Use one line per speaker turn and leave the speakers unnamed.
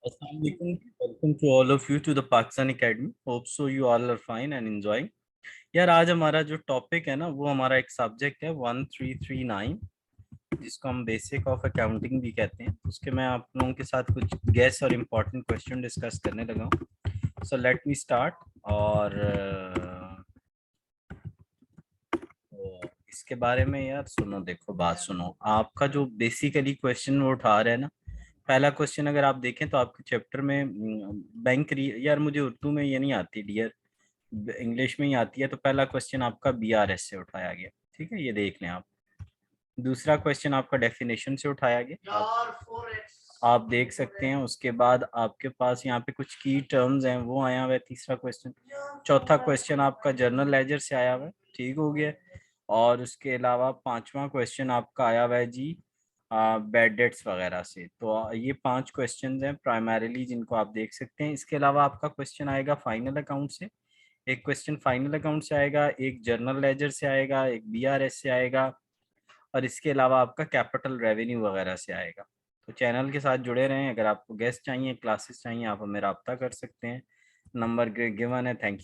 Assalamu alaikum. Welcome to all of you to the Pakistan Academy. Hope so you all are fine and enjoying. यार आज हमारा जो topic है ना वो हमारा एक सब्जेक्ट है 1339 जिसको हम बेसिक ऑफ अकाउंटिंग भी कहते हैं। उसके मैं आप लोगों के साथ कुछ गेस और इम्पोर्टेंट क्वेश्चन डिस्कस करने लगा हूँ। So let me start. और इसके बारे में यार सुनो, देखो बात सुनो। आपका जो बेसिकली क्वेश्चन वो उठा रहे हैं ना, पहला क्वेश्चन अगर आप देखें तो आपके चैप्टर में बैंक यार मुझे उर्दू में ये नहीं आती डियर, इंग्लिश में ही आती है। तो पहला क्वेश्चन आपका बीआरएस से उठाया गया, ठीक है, ये देख लें आप। दूसरा क्वेश्चन आपका डेफिनेशन से उठाया गया, आप देख सकते हैं। उसके बाद आपके पास यहाँ पे कुछ की टर्म्स हैं वो आया हुआ है, तीसरा क्वेश्चन। चौथा क्वेश्चन आपका जर्नल लेजर से आया हुआ है, ठीक हो गया। और उसके अलावा पांचवा क्वेश्चन आपका आया हुआ है जी बैड डेट्स वगैरह से। तो ये पांच क्वेश्चंस हैं प्राइमरीली जिनको आप देख सकते हैं। इसके अलावा आपका क्वेश्चन आएगा फाइनल अकाउंट से, एक क्वेश्चन फाइनल अकाउंट से आएगा, एक जर्नल लेजर से आएगा, एक बीआरएस से आएगा, और इसके अलावा आपका कैपिटल रेवेन्यू वगैरह से आएगा। तो चैनल के साथ जुड़े रहें। अगर आपको गेस्ट चाहिए, क्लासेस चाहिए, आप हमें रब्ता कर सकते हैं। नंबर गिवन है। Thank you.